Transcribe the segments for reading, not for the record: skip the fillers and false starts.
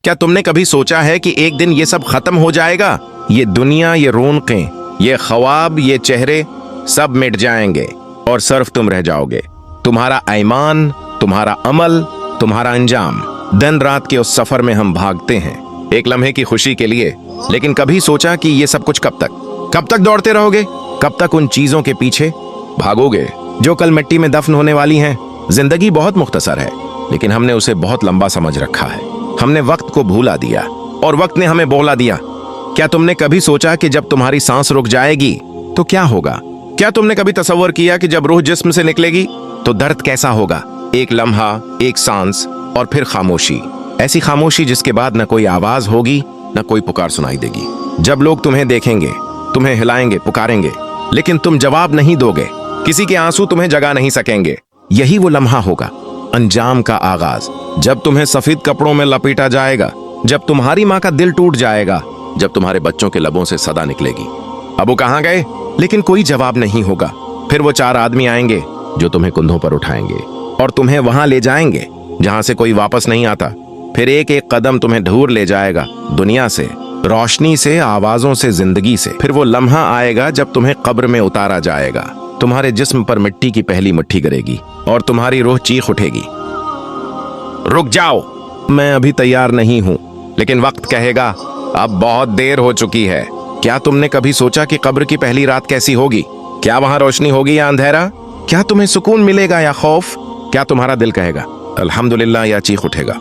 क्या तुमने कभी सोचा है कि एक दिन ये सब खत्म हो जाएगा? ये दुनिया, ये रौनकें, ये ख्वाब, ये चेहरे सब मिट जाएंगे और सिर्फ तुम रह जाओगे। तुम्हारा ईमान, तुम्हारा अमल, तुम्हारा अंजाम। दिन रात के उस सफर में हम भागते हैं एक लम्हे की खुशी के लिए, लेकिन कभी सोचा कि ये सब कुछ कब तक दौड़ते रहोगे? कब तक उन चीजों के पीछे भागोगे जो कल मिट्टी में दफन होने वाली हैं? जिंदगी बहुत मुख्तसर है, लेकिन हमने उसे बहुत लंबा समझ रखा है। हमने वक्त को भूला दिया और वक्त ने हमें बोला दिया। क्या तुमने कभी सोचा कि जब तुम्हारी सांस रुक जाएगी तो क्या होगा? क्या तुमने कभी तसव्वुर किया कि जब रूह जिस्म से निकलेगी तो दर्द कैसा होगा? एक लम्हा, एक सांस और फिर खामोशी। ऐसी खामोशी जिसके बाद न कोई आवाज होगी, न कोई पुकार सुनाई देगी। जब लोग तुम्हें देखेंगे, तुम्हें हिलाएंगे, पुकारेंगे, लेकिन तुम जवाब नहीं दोगे। किसी के आंसू तुम्हें जगा नहीं सकेंगे। यही वो लम्हा होगा, अंजाम का आगाज, जब तुम्हें सफेद कपड़ों में लपेटा जाएगा, जब तुम्हारी माँ का दिल टूट जाएगा, जब तुम्हारे बच्चों के लबों से सदा निकलेगी, अबू कहाँ गए? लेकिन कोई जवाब नहीं होगा। फिर वो 4 आदमी आएंगे जो तुम्हें कंधों पर उठाएंगे और तुम्हें वहां ले जाएंगे जहां से कोई वापस नहीं आता। फिर एक एक कदम तुम्हें ढूर ले जाएगा, दुनिया से, रोशनी से, आवाजों से, जिंदगी से। फिर वो लम्हा आएगा जब तुम्हें कब्र में उतारा जाएगा। तुम्हारे जिस्म पर मिट्टी की पहली मुट्ठी गिरेगी और तुम्हारी रूह चीख उठेगी, रुक जाओ, मैं अभी तैयार नहीं हूं। लेकिन वक्त कहेगा, अब बहुत देर हो चुकी है। क्या तुमने कभी सोचा कि कब्र की पहली रात कैसी होगी? क्या वहां रोशनी होगी या अंधेरा? क्या तुम्हें सुकून मिलेगा या खौफ? क्या तुम्हारा दिल कहेगा अल्हम्दुलिल्लाह या चीख उठेगा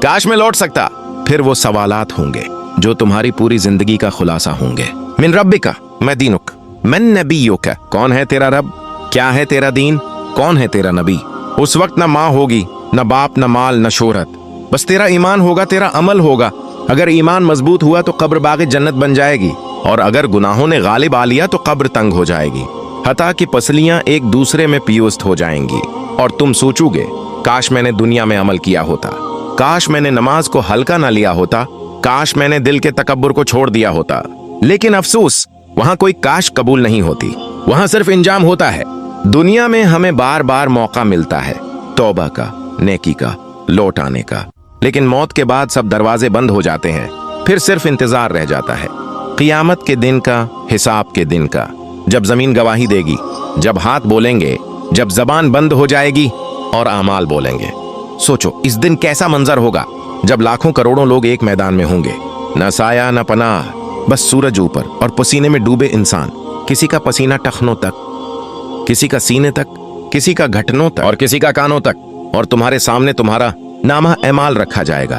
काश मैं लौट सकता? फिर वो सवालात होंगे जो तुम्हारी पूरी जिंदगी का खुलासा होंगे। मिन रब्बिका मैं दीनुक, मन नबीयुका, कौन है तेरा रब? क्या है तेरा दीन? कौन है तेरा नबी? उस वक्त न माँ होगी, न बाप, न माल, न शोहरत, बस तेरा ईमान होगा, तेरा अमल होगा। अगर ईमान मजबूत हुआ तो कब्र बाग़े जन्नत बन जाएगी, और अगर गुनाहों ने गालिब आ लिया तो कब्र तंग हो जाएगी। हता कि पसलियां एक दूसरे में पियोस्त हो जाएंगी और तुम सोचोगे, काश मैंने दुनिया में अमल किया होता, काश मैंने नमाज को हल्का ना लिया होता, काश मैंने दिल के तकब्बुर को छोड़ दिया होता। लेकिन अफसोस, वहां कोई काश कबूल नहीं होती, वहां सिर्फ इंजाम होता है। दुनिया में हमें बार बार मौका मिलता है तौबा का, नेकी का, लौट आने का, लेकिन मौत के बाद सब दरवाजे बंद हो जाते हैं। फिर सिर्फ इंतजार रह जाता है क़ियामत के दिन का, हिसाब के दिन का, जब जमीन गवाही देगी, जब हाथ बोलेंगे, जब जबान बंद हो जाएगी और आमाल बोलेंगे। सोचो इस दिन कैसा मंजर होगा, जब लाखों करोड़ों लोग एक मैदान में होंगे, न साया न पनाह, बस सूरज ऊपर और पसीने में डूबे इंसान। किसी का पसीना टखनों तक, किसी का सीने तक, किसी का घुटनों तक और किसी का कानों तक, और तुम्हारे सामने तुम्हारा नामा एमाल रखा जाएगा।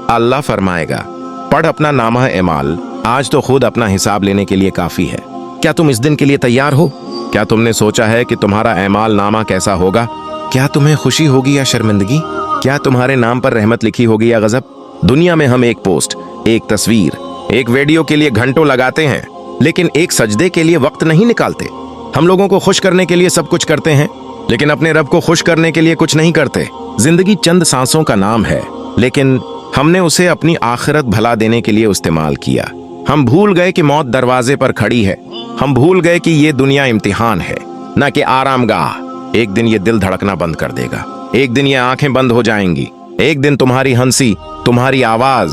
अल्लाह फरमाएगा, पढ़ अपना नामा एमाल, आज तो खुद अपना हिसाब लेने के लिए काफी है। क्या तुम इस दिन के लिए तैयार हो? क्या तुमने सोचा है कि तुम्हारा एमाल नामा कैसा होगा? क्या तुम्हें खुशी होगी या शर्मिंदगी? क्या तुम्हारे नाम पर रहमत लिखी होगी या गजब? दुनिया में हम एक पोस्ट, एक तस्वीर, एक वीडियो के लिए घंटों लगाते हैं, लेकिन एक सजदे के लिए वक्त नहीं निकालते। हम लोगों को खुश करने के लिए सब कुछ करते हैं, लेकिन अपने रब को खुश करने के लिए कुछ नहीं करते। जिंदगी चंद सांसों का नाम है, लेकिन हमने उसे अपनी आखिरत भला देने के लिए इस्तेमाल किया। हम भूल गए कि मौत दरवाजे पर खड़ी है। हम भूल गए कि ये दुनिया इम्तिहान है, न कि आरामगाह। एक दिन ये दिल धड़कना बंद कर देगा, एक दिन ये आंखें बंद हो जाएंगी, एक दिन तुम्हारी हंसी, तुम्हारी आवाज,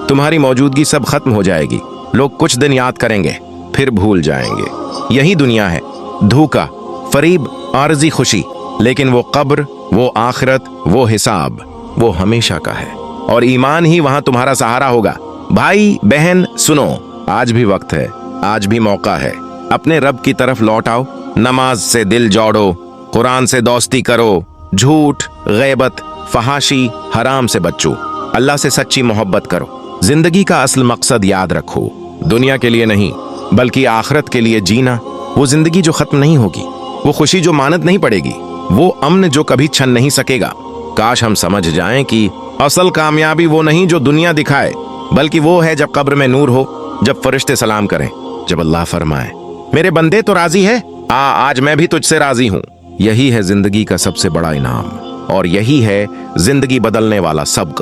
तुम्हारी मौजूदगी सब खत्म हो जाएगी। लोग कुछ दिन याद करेंगे, फिर भूल जाएंगे। यही दुनिया है, धोखा, फरीब, आरजी खुशी, लेकिन वो कब्र, वो आखिरत, वो हिसाब, वो हमेशा का है, और ईमान ही वहां तुम्हारा सहारा होगा। भाई बहन सुनो, आज भी वक्त है, आज भी मौका है। अपने रब की तरफ लौट आओ, नमाज से दिल जोड़ो, कुरान से दोस्ती करो, झूठ, गैबत, फहाशी, हराम से बचो, अल्लाह से सच्ची मोहब्बत करो। जिंदगी का असल मकसद याद रखो, दुनिया के लिए नहीं बल्कि आखिरत के लिए जीना। वो जिंदगी जो खत्म नहीं होगी, वो खुशी जो मानत नहीं पड़ेगी, वो अमन जो कभी छन नहीं सकेगा। काश हम समझ जाएं कि असल कामयाबी वो नहीं जो दुनिया दिखाए, बल्कि वो है जब कब्र में नूर हो, जब फरिश्ते सलाम करें, जब अल्लाह फरमाए, मेरे बंदे तो राजी है, आज मैं भी तुझसे राजी हूं। यही है जिंदगी का सबसे बड़ा इनाम, और यही है जिंदगी बदलने वाला सबक।